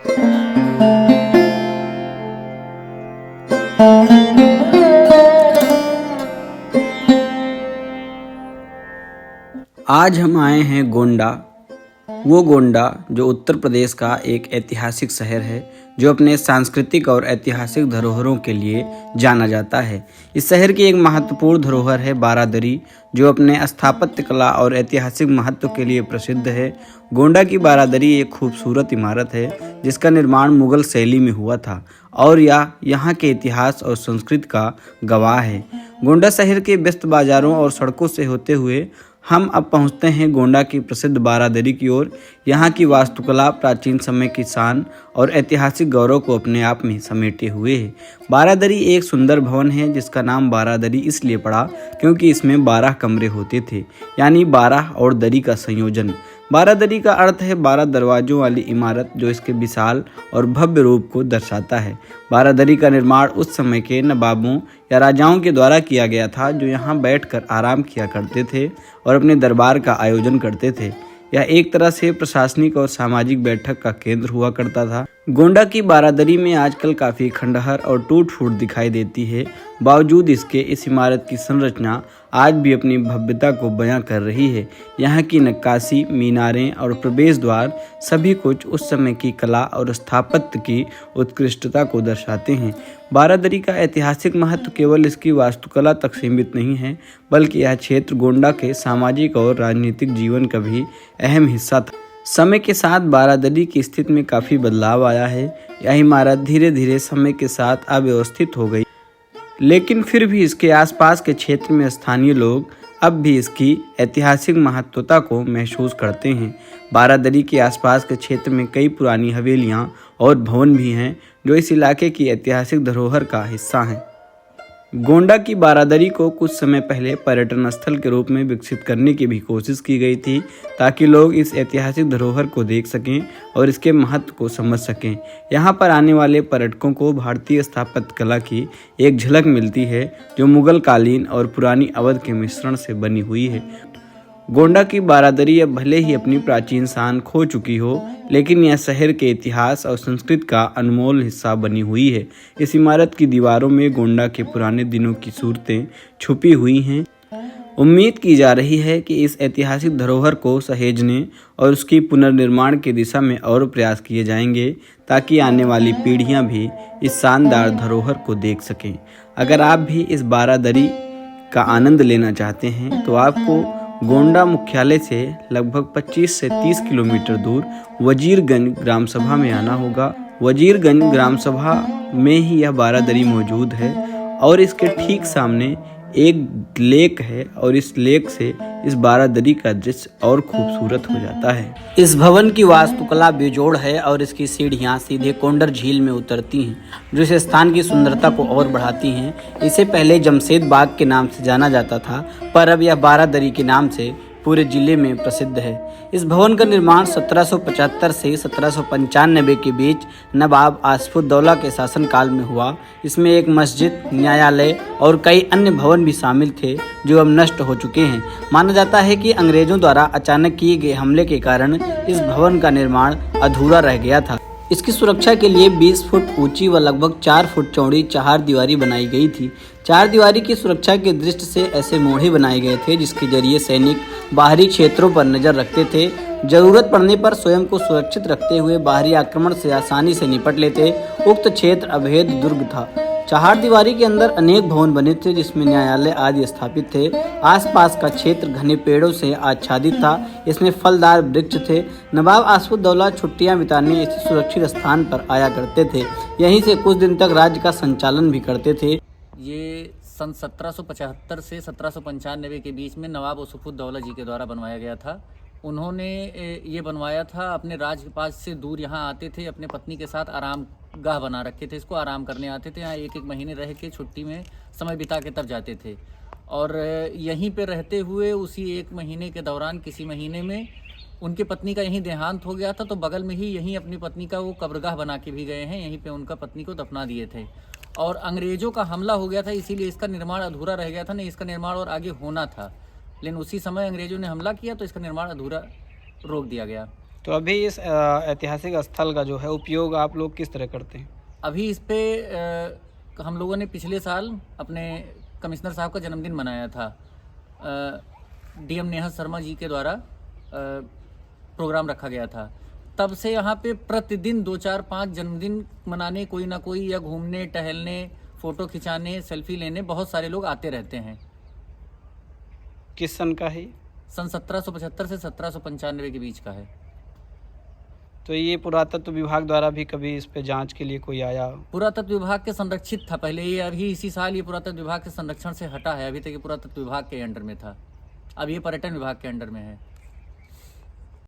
आज हम आए हैं गोंडा। वो गोंडा जो उत्तर प्रदेश का एक ऐतिहासिक शहर है, जो अपने सांस्कृतिक और ऐतिहासिक धरोहरों के लिए जाना जाता है। इस शहर की एक महत्वपूर्ण धरोहर है बारादरी, जो अपने स्थापत्य कला और ऐतिहासिक महत्व के लिए प्रसिद्ध है। गोंडा की बारादरी एक खूबसूरत इमारत है जिसका निर्माण मुगल शैली में हुआ था और यह यहाँ के इतिहास और संस्कृति का गवाह है। गोंडा शहर के व्यस्त बाजारों और सड़कों से होते हुए हम अब पहुंचते हैं गोंडा की प्रसिद्ध बारादरी की ओर। यहाँ की वास्तुकला प्राचीन समय की शान और ऐतिहासिक गौरव को अपने आप में समेटे हुए है। बारादरी एक सुंदर भवन है जिसका नाम बारादरी इसलिए पड़ा क्योंकि इसमें 12 कमरे होते थे, यानी 12 और दरी का संयोजन। बारादरी का अर्थ है 12 दरवाजों वाली इमारत, जो इसके विशाल और भव्य रूप को दर्शाता है। बारादरी का निर्माण उस समय के नवाबों या राजाओं के द्वारा किया गया था, जो यहाँ बैठकर आराम किया करते थे और अपने दरबार का आयोजन करते थे। यह एक तरह से प्रशासनिक और सामाजिक बैठक का केंद्र हुआ करता था। गोंडा की बारादरी में आजकल काफ़ी खंडहर और टूट फूट दिखाई देती है। बावजूद इसके इस इमारत की संरचना आज भी अपनी भव्यता को बयां कर रही है। यहाँ की नक्काशी, मीनारें और प्रवेश द्वार सभी कुछ उस समय की कला और स्थापत्य की उत्कृष्टता को दर्शाते हैं। बारादरी का ऐतिहासिक महत्व केवल इसकी वास्तुकला तक सीमित नहीं है, बल्कि यह क्षेत्र गोंडा के सामाजिक और राजनीतिक जीवन का भी अहम हिस्सा था। समय के साथ बारादरी की स्थिति में काफ़ी बदलाव आया है। यह इमारत धीरे धीरे समय के साथ अव्यवस्थित हो गई, लेकिन फिर भी इसके आसपास के क्षेत्र में स्थानीय लोग अब भी इसकी ऐतिहासिक महत्वता को महसूस करते हैं। बारादरी के आसपास के क्षेत्र में कई पुरानी हवेलियां और भवन भी हैं, जो इस इलाके की ऐतिहासिक धरोहर का हिस्सा हैं। गोंडा की बारादरी को कुछ समय पहले पर्यटन स्थल के रूप में विकसित करने की भी कोशिश की गई थी, ताकि लोग इस ऐतिहासिक धरोहर को देख सकें और इसके महत्व को समझ सकें। यहाँ पर आने वाले पर्यटकों को भारतीय स्थापत्य कला की एक झलक मिलती है, जो मुगल कालीन और पुरानी अवध के मिश्रण से बनी हुई है। गोंडा की बारादरी अब भले ही अपनी प्राचीन शान खो चुकी हो, लेकिन यह शहर के इतिहास और संस्कृति का अनमोल हिस्सा बनी हुई है। इस इमारत की दीवारों में गोंडा के पुराने दिनों की सूरतें छुपी हुई हैं। उम्मीद की जा रही है कि इस ऐतिहासिक धरोहर को सहेजने और उसकी पुनर्निर्माण की दिशा में और प्रयास किए जाएंगे, ताकि आने वाली पीढ़ियां भी इस शानदार धरोहर को देख सकें। अगर आप भी इस बारादरी का आनंद लेना चाहते हैं, तो आपको गोंडा मुख्यालय से लगभग 25 से 30 किलोमीटर दूर वजीरगंज ग्राम सभा में आना होगा। वजीरगंज ग्राम सभा में ही यह बारादरी मौजूद है और इसके ठीक सामने एक लेक है और इस लेक से इस बारादरी का दृश्य और खूबसूरत हो जाता है। इस भवन की वास्तुकला बेजोड़ है और इसकी सीढ़ियाँ सीधे कोंडर झील में उतरती हैं, जो इस स्थान की सुंदरता को और बढ़ाती हैं। इसे पहले जमशेद बाग के नाम से जाना जाता था, पर अब यह बारादरी के नाम से पूरे जिले में प्रसिद्ध है। इस भवन का निर्माण 1775 से 1795 के बीच नवाब आसिफउद्दौला के शासनकाल में हुआ। इसमें एक मस्जिद, न्यायालय और कई अन्य भवन भी शामिल थे, जो अब नष्ट हो चुके हैं। माना जाता है कि अंग्रेजों द्वारा अचानक किए गए हमले के कारण इस भवन का निर्माण अधूरा रह गया था। इसकी सुरक्षा के लिए 20 फुट ऊंची व लगभग 4 फुट चौड़ी चहारदीवारी बनाई गई थी। चहारदीवारी की सुरक्षा की दृष्टि से ऐसे मोढ़े बनाए गए थे, जिसके जरिए सैनिक बाहरी क्षेत्रों पर नजर रखते थे। जरूरत पड़ने पर स्वयं को सुरक्षित रखते हुए बाहरी आक्रमण से आसानी से निपट लेते। उक्त क्षेत्र अभेद दुर्ग था। चहारदीवारी के अंदर अनेक भवन बने थे, जिसमें न्यायालय आदि स्थापित थे। आसपास का क्षेत्र घने पेड़ों से आच्छादित था। इसमें फलदार वृक्ष थे। नवाब आसिफउद्दौला छुट्टियां बिताने इस सुरक्षित स्थान पर आया करते थे। यहीं से कुछ दिन तक राज्य का संचालन भी करते थे। ये सन 1775 से 1795 के बीच में नवाब आसिफउद्दौला जी के द्वारा बनवाया गया था। उन्होंने ये बनवाया था, अपने राजपाट से दूर यहाँ आते थे, अपने पत्नी के साथ आराम गाह बना रखे थे, इसको आराम करने आते थे। यहाँ एक महीने रह के छुट्टी में समय बिता के तब जाते थे और यहीं पे रहते हुए उसी 1 महीने के दौरान किसी महीने में उनकी पत्नी का यहीं देहांत हो गया था, तो बगल में ही यहीं अपनी पत्नी का वो कब्रगाह बना के भी गए हैं। यहीं पे उनका पत्नी को दफना दिए थे और अंग्रेज़ों का हमला हो गया था, इसीलिए इसका निर्माण अधूरा रह गया था। नहीं, इसका निर्माण और आगे होना था, लेकिन उसी समय अंग्रेज़ों ने हमला किया तो इसका निर्माण अधूरा रोक दिया गया। तो अभी इस ऐतिहासिक स्थल का जो है उपयोग आप लोग किस तरह करते हैं? अभी इस पे हम लोगों ने पिछले साल अपने कमिश्नर साहब का जन्मदिन मनाया था। डीएम नेहा शर्मा जी के द्वारा प्रोग्राम रखा गया था। तब से यहाँ पे प्रतिदिन 2-4-5 जन्मदिन मनाने कोई ना कोई, या घूमने टहलने, फ़ोटो खिंचाने, सेल्फी लेने बहुत सारे लोग आते रहते हैं। किस सन का है ये? सन 1775 से 1795 के बीच का है। तो ये पुरातत्व विभाग द्वारा भी कभी इस पे जांच के लिए कोई आया? पुरातत्व विभाग के संरक्षित था पहले ये, अभी इसी साल ये पुरातत्व विभाग के संरक्षण से हटा है। अभी तक ये पुरातत्व विभाग के अंडर में था, अब ये पर्यटन विभाग के अंडर में है।